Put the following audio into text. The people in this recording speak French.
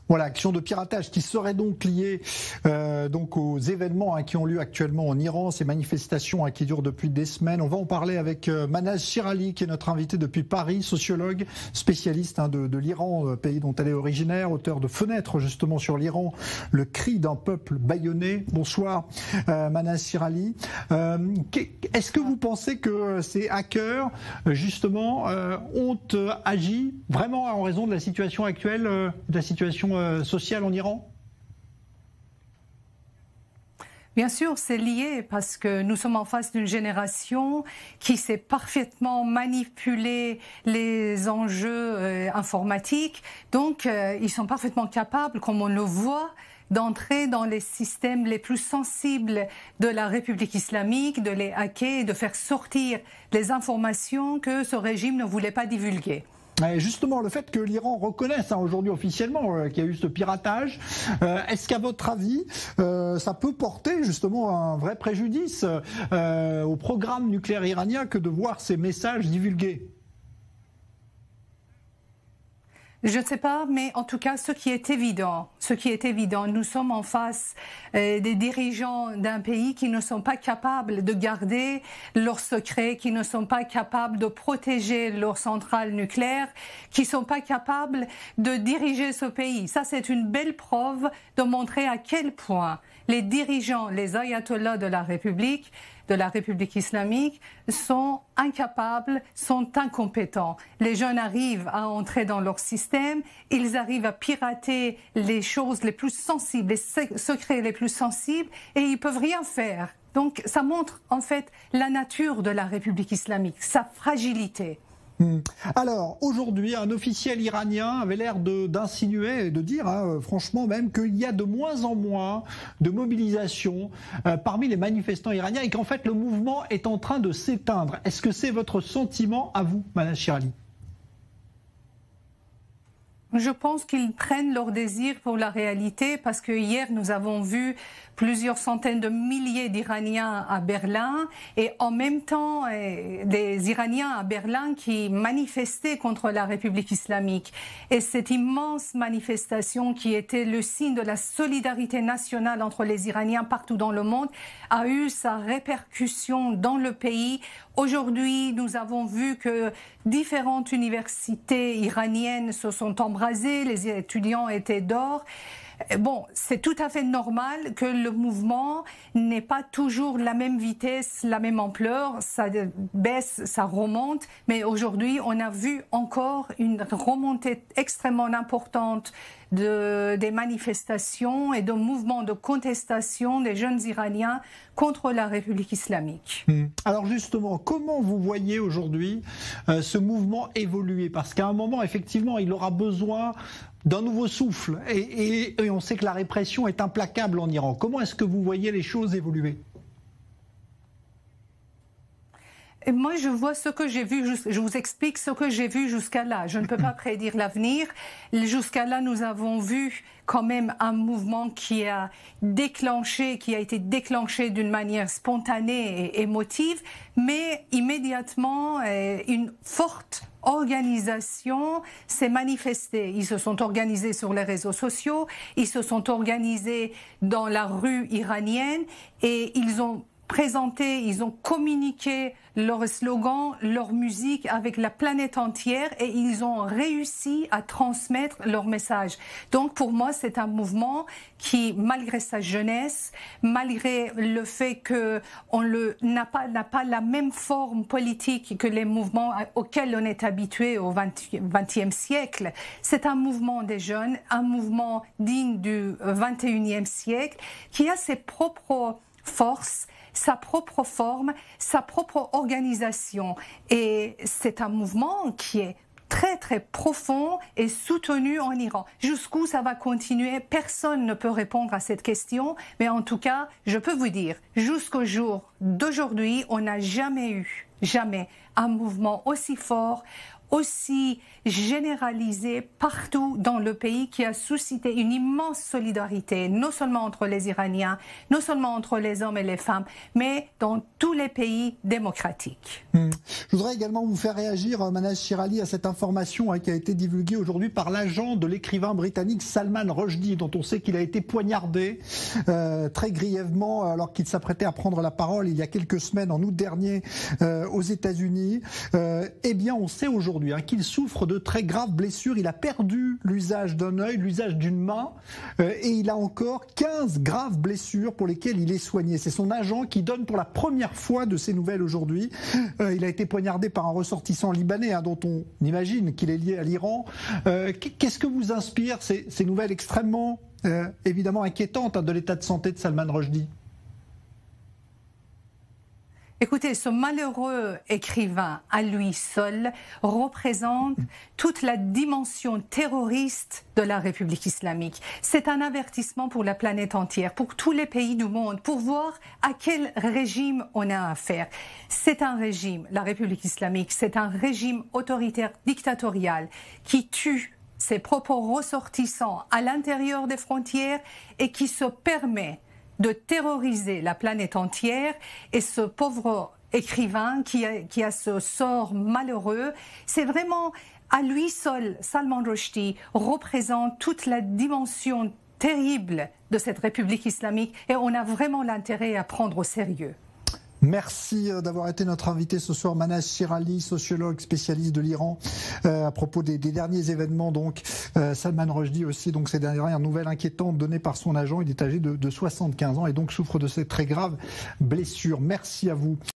Voilà, action de piratage qui serait donc liée donc aux événements qui ont lieu actuellement en Iran, ces manifestations qui durent depuis des semaines. On va en parler avec Manaz Shirali, qui est notre invité depuis Paris, sociologue, spécialiste de l'Iran, pays dont elle est originaire, auteur de Fenêtres justement sur l'Iran, le cri d'un peuple bâillonné. Bonsoir Manaz Shirali. Est-ce que vous pensez que ces hackers justement ont agi vraiment en raison de la situation actuelle, de la situation sociale en Iran? Bien sûr, c'est lié parce que nous sommes en face d'une génération qui sait parfaitement manipuler les enjeux informatiques. Donc, ils sont parfaitement capables, comme on le voit, d'entrer dans les systèmes les plus sensibles de la République islamique, de les hacker et de faire sortir les informations que ce régime ne voulait pas divulguer. Justement, le fait que l'Iran reconnaisse aujourd'hui officiellement qu'il y a eu ce piratage, est-ce qu'à votre avis, ça peut porter justement un vrai préjudice au programme nucléaire iranien que de voir ces messages divulgués? Je ne sais pas, mais en tout cas, ce qui est évident, nous sommes en face des dirigeants d'un pays qui ne sont pas capables de garder leurs secrets, qui ne sont pas capables de protéger leurs centrales nucléaires, qui ne sont pas capables de diriger ce pays. Ça, c'est une belle preuve de montrer à quel point les dirigeants, les ayatollahs de la République islamique, sont incapables, sont incompétents. Les jeunes arrivent à entrer dans leur système, ils arrivent à pirater les choses les plus sensibles, les secrets les plus sensibles, et ils peuvent rien faire. Donc ça montre en fait la nature de la République islamique, sa fragilité. Alors, aujourd'hui, un officiel iranien avait l'air d'insinuer et de dire, franchement même, qu'il y a de moins en moins de mobilisation parmi les manifestants iraniens et qu'en fait le mouvement est en train de s'éteindre. Est-ce que c'est votre sentiment à vous, Manaz Shirali? Je pense qu'ils prennent leur désir pour la réalité parce que hier nous avons vu plusieurs centaines de milliers d'Iraniens à Berlin et en même temps des Iraniens à Berlin qui manifestaient contre la République islamique. Et cette immense manifestation qui était le signe de la solidarité nationale entre les Iraniens partout dans le monde a eu sa répercussion dans le pays. Aujourd'hui, nous avons vu que différentes universités iraniennes se sont embrasées, les étudiants étaient dehors. Bon, c'est tout à fait normal que le mouvement n'ait pas toujours la même vitesse, la même ampleur, ça baisse, ça remonte, mais aujourd'hui on a vu encore une remontée extrêmement importante des manifestations et de mouvements de contestation des jeunes Iraniens contre la République islamique. Alors justement, comment vous voyez aujourd'hui ce mouvement évoluer? Parce qu'à un moment, effectivement, il aura besoin d'un nouveau souffle et on sait que la répression est implacable en Iran. Comment est-ce que vous voyez les choses évoluer? Et moi, je vois ce que j'ai vu, je vous explique ce que j'ai vu jusqu'à là. Je ne peux pas prédire l'avenir. Jusqu'à là, nous avons vu quand même un mouvement qui a été déclenché d'une manière spontanée et émotive, mais immédiatement, une forte organisation s'est manifestée. Ils se sont organisés sur les réseaux sociaux, ils se sont organisés dans la rue iranienne et ils ont communiqué leurs slogans, leur musique avec la planète entière et ils ont réussi à transmettre leur message. Donc pour moi, c'est un mouvement qui, malgré sa jeunesse, malgré le fait qu'on n'a pas la même forme politique que les mouvements auxquels on est habitué au XXe siècle, c'est un mouvement des jeunes, un mouvement digne du XXIe siècle qui a ses propres forces, sa propre forme, sa propre organisation. Et c'est un mouvement qui est très très profond et soutenu en Iran. Jusqu'où ça va continuer, personne ne peut répondre à cette question, mais en tout cas, je peux vous dire, jusqu'au jour d'aujourd'hui, on n'a jamais eu un mouvement aussi fort, aussi généralisé partout dans le pays, qui a suscité une immense solidarité, non seulement entre les Iraniens, non seulement entre les hommes et les femmes, mais dans tous les pays démocratiques. Je voudrais également vous faire réagir, Manal Chirali, à cette information qui a été divulguée aujourd'hui par l'agent de l'écrivain britannique Salman Rushdie, dont on sait qu'il a été poignardé très grièvement alors qu'il s'apprêtait à prendre la parole il y a quelques semaines, en août dernier, aux États-Unis. Eh bien, on sait aujourd'hui qu'il souffre de très graves blessures. Il a perdu l'usage d'un œil, l'usage d'une main, et il a encore 15 graves blessures pour lesquelles il est soigné. C'est son agent qui donne pour la première fois de ces nouvelles aujourd'hui. Il a été poignardé par un ressortissant libanais, dont on imagine qu'il est lié à l'Iran. Qu'est-ce que vous inspire ces nouvelles extrêmement, évidemment inquiétantes de l'état de santé de Salman Rushdie? Écoutez, ce malheureux écrivain, à lui seul, représente toute la dimension terroriste de la République islamique. C'est un avertissement pour la planète entière, pour tous les pays du monde, pour voir à quel régime on a affaire. C'est un régime, la République islamique, c'est un régime autoritaire, dictatorial, qui tue ses propres ressortissants à l'intérieur des frontières et qui se permet de terroriser la planète entière. Et ce pauvre écrivain qui a ce sort malheureux, c'est vraiment à lui seul, Salman Rushdie représente toute la dimension terrible de cette République islamique, et on a vraiment l'intérêt à prendre au sérieux. Merci d'avoir été notre invité ce soir, Manal Chirali, sociologue spécialiste de l'Iran, à propos des derniers événements. Donc, Salman Rushdie aussi, donc ces dernières nouvelles inquiétantes données par son agent. Il est âgé de 75 ans et donc souffre de ces très graves blessures. Merci à vous.